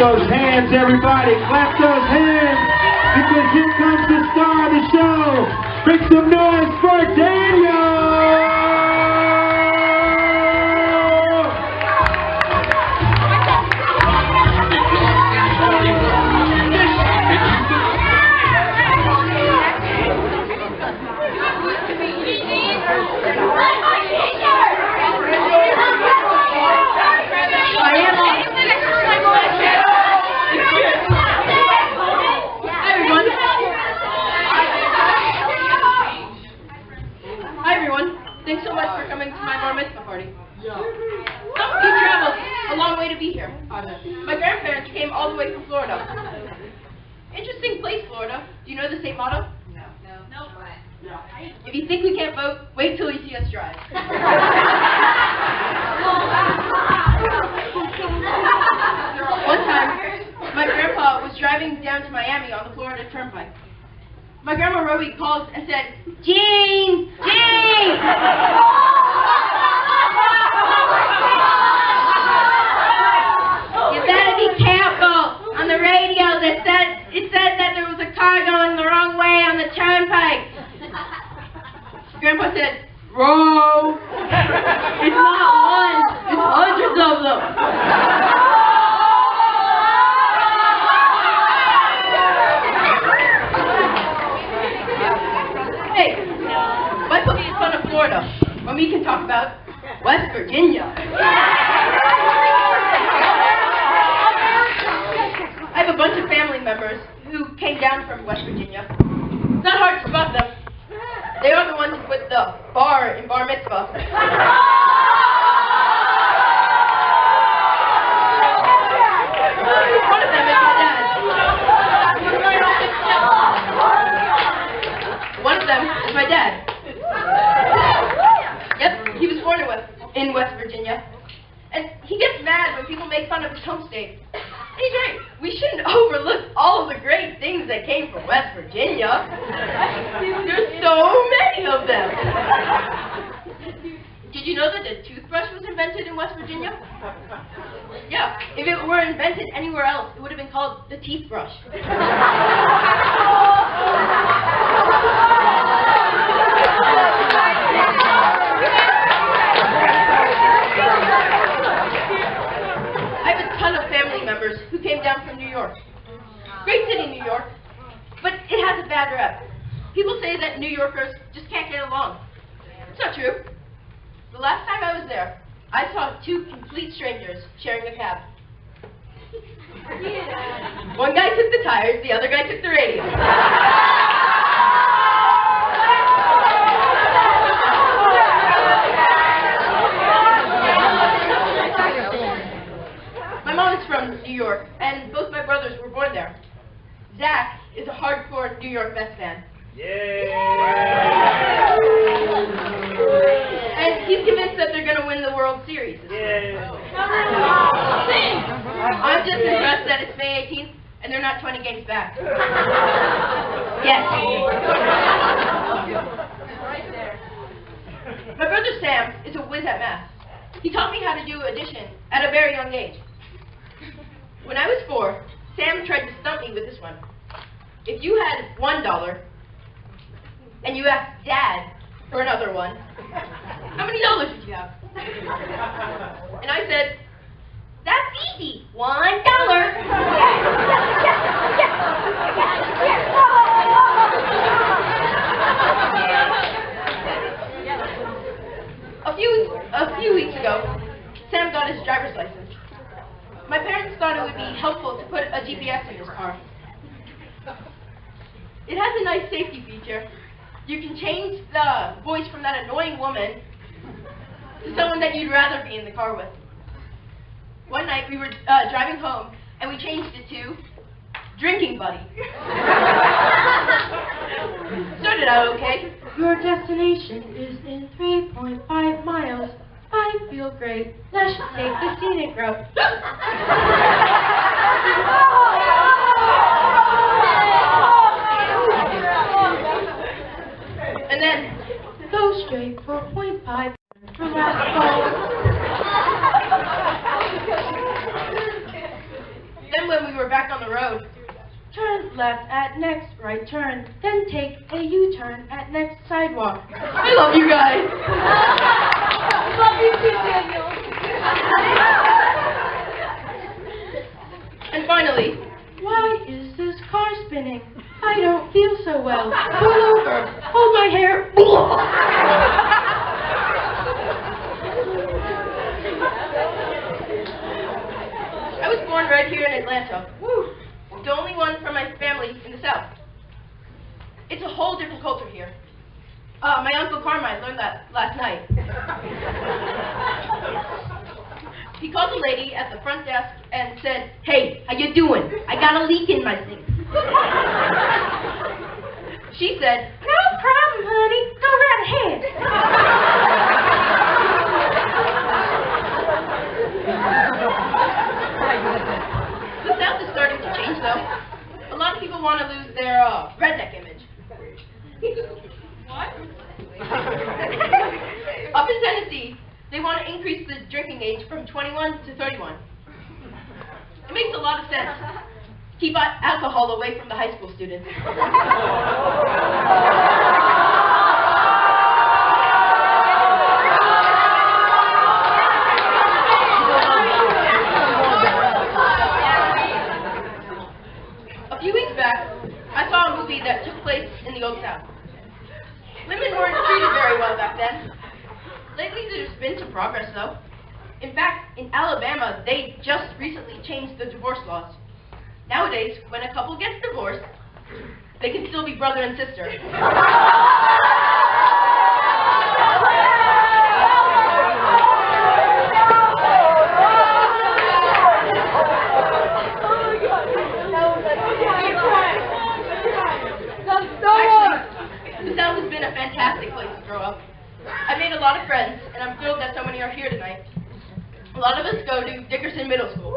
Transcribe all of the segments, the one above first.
those hands, everybody. Clap those hands, because here comes the star of the show. Make some noise for Daniel! Thanks so much for coming to my Bar Mitzvah Party. You traveled a long way to be here. My grandparents came all the way from Florida. Interesting place, Florida. Do you know the state motto? No. If you think we can't vote, wait till you see us drive. One time, my grandpa was driving down to Miami on the Florida Turnpike. My grandma Roby called and said, "Gene! Gene! You better be careful. On the radio, it said that there was a car going the wrong way on the turnpike." Grandpa said, "Bro, it's not one, it's hundreds of them." Hey, why put me in front of Florida when we can talk about West Virginia? I have a bunch of family members who came down from West Virginia. It's not hard to spot them. They are the ones who put the bar in Bar Mitzvah. One of them is my dad. One of them is my dad. Yep, he was born in West Virginia. And he gets mad when people make fun of his home state. And he's right. We shouldn't overlook all of the great things that came from West Virginia. There's so many of them. Did you know that the toothbrush was invented in West Virginia? Yeah, if it were invented anywhere else, it would have been called the teeth brush. I have a ton of family members who came down from New York. Great city, New York, but it has a bad rep. People say that New Yorkers just can't get along. It's not true. The last time I was there, I saw two complete strangers sharing a cab. One guy took the tires, the other guy took the radio. My mom is from New York, and both my brothers were born there. Zach is a hardcore New York Mets fan. And he's convinced that they're going to win the World Series. I'm just impressed that it's May 18th and they're not 20 games back. Yes. My brother Sam is a whiz at math. He taught me how to do addition at a very young age. When I was 4, Sam tried to stump me with this one. If you had $1 and you asked Dad for another one, how many dollars would you have? And I said, "That's easy, $1. A few weeks ago, Sam got his driver's license. My parents thought it would be helpful to put a GPS in his car. It has a nice safety feature. You can change the voice from that annoying woman to someone that you'd rather be in the car with. One night we were driving home and we changed it to Drinking Buddy. Started out okay. Your destination is in 3.5 miles. I feel great. Let's take the scenic route. And then go straight for 0.5 for last call. Then then when we were back on the road, turn left at next right turn, then take a U-turn at next sidewalk. I love you guys. Love you too, Daniel. And finally, why is this car spinning? I don't feel so well. Pull over. Hold my hair. I was born right here in Atlanta. Woo. The only one from my family in the South. It's a whole different culture here. My Uncle Carmine learned that last night. He called the lady at the front desk and said, "Hey, how you doing? I got a leak in my sink." She said, "No problem, honey. Go right ahead." The South is starting to change, though. A lot of people want to lose their redneck image. What? Up in Tennessee, they want to increase the drinking age from 21 to 31. It makes a lot of sense. Keep alcohol away from the high school students. A few weeks back, I saw a movie that took place in the Old South. Women weren't treated very well back then. Lately, there's been some progress, though. In fact, in Alabama, they just recently changed the divorce laws. Nowadays, when a couple gets divorced, they can still be brother and sister. Actually, the South has been a fantastic place to grow up. I made a lot of friends, and I'm thrilled that so many are here tonight. A lot of us go to Dickerson Middle School.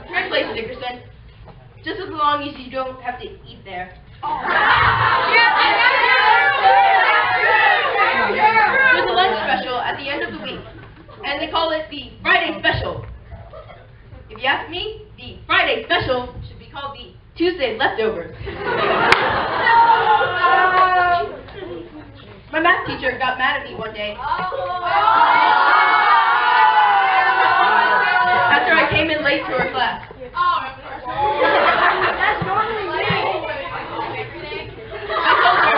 Great place, Dickerson. Just as long as you don't have to eat there. There's a lunch special at the end of the week, and they call it the Friday Special. If you ask me, the Friday Special should be called the Tuesday Leftovers. My math teacher got mad at me one day after I came in late to her class. I told her,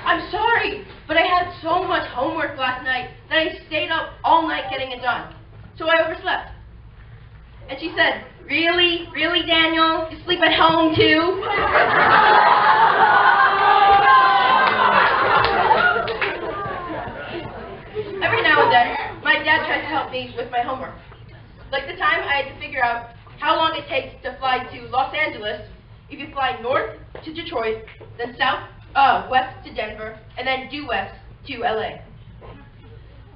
"I'm sorry, but I had so much homework last night that I stayed up all night getting it done. So I overslept." And she said, "Really? Really, Daniel? You sleep at home, too?" Every now and then, my dad tries to help me with my homework. Like the time I had to figure out how long it takes to fly to Los Angeles if you fly north to Detroit, then west to Denver, and then due west to LA.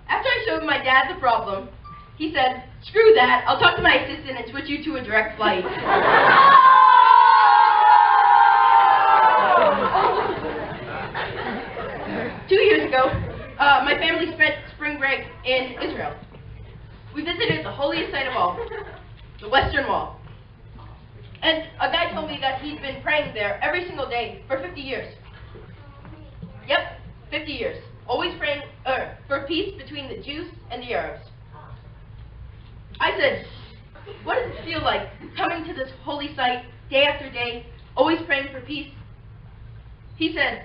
After I showed my dad the problem, he said, "Screw that, I'll talk to my assistant and switch you to a direct flight." 2 years ago, my family spent spring break in Israel. We visited the holiest site of all, the Western Wall. And a guy told me that he'd been praying there every single day for 50 years. Yep, 50 years. Always praying for peace between the Jews and the Arabs. I said, "What does it feel like coming to this holy site day after day, always praying for peace?" He said,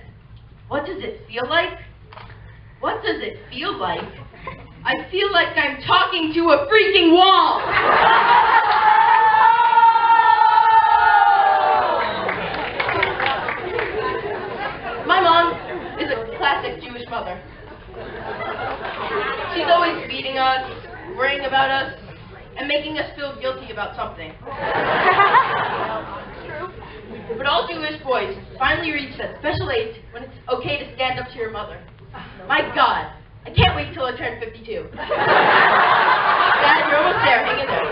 "What does it feel like? What does it feel like? I feel like I'm talking to a freaking wall." My mom is a classic Jewish mother. She's always beating us, worrying about us, and making us feel guilty about something. But all Jewish boys finally reach that special age when it's okay to stand up to your mother. My God, I can't wait till I turn 52. Dad, you're almost there. Hang in there.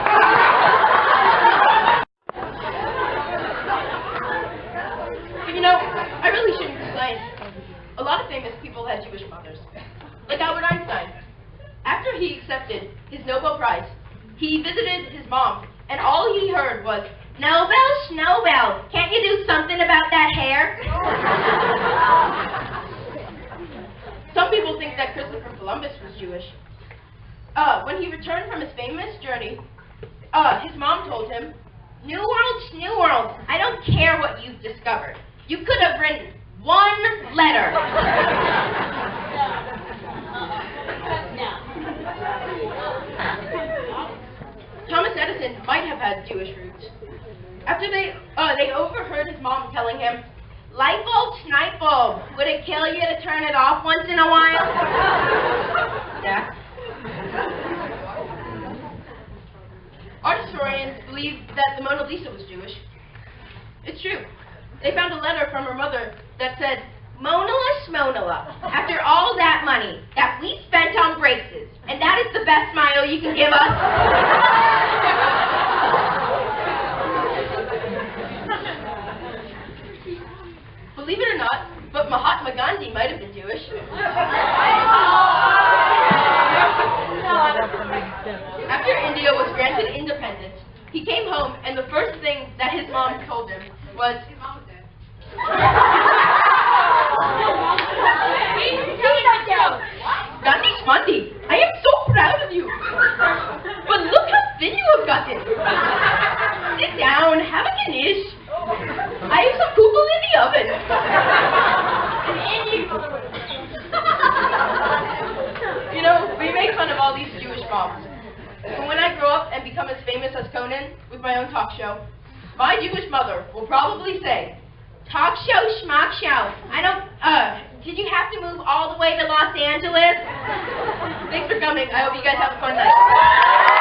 But you know, I really shouldn't complain. A lot he visited his mom, and all he heard was, "Snowbell, Snowbell, can't you do something about that hair?" Some people think that Christopher Columbus was Jewish. When he returned from his famous journey, his mom told him, New World, I don't care what you've discovered. You could have written one letter." Thomas Edison might have had Jewish roots. After they overheard his mom telling him, "Light bulb, night bulb, would it kill you to turn it off once in a while?" Yeah. Art historians believe that the Mona Lisa was Jewish. It's true. They found a letter from her mother that said, "Monala Smonala, after all that money that we spent on braces, and that is the best smile you can give us." Believe it or not, but Mahatma Gandhi might have been Jewish. After India was granted independence, he came home, and the first thing that his mom told him was, "His mom was dead." "Gandhi Swati, I am so proud of you. But look how thin you have gotten. Sit down, have a Ganesh. I have some kugel in the oven." You know, we make fun of all these Jewish moms. But when I grow up and become as famous as Conan with my own talk show, my Jewish mother will probably say, "Talk show, schmuck show. Did you have to move all the way to Los Angeles?" Thanks for coming. I hope you guys have a fun night.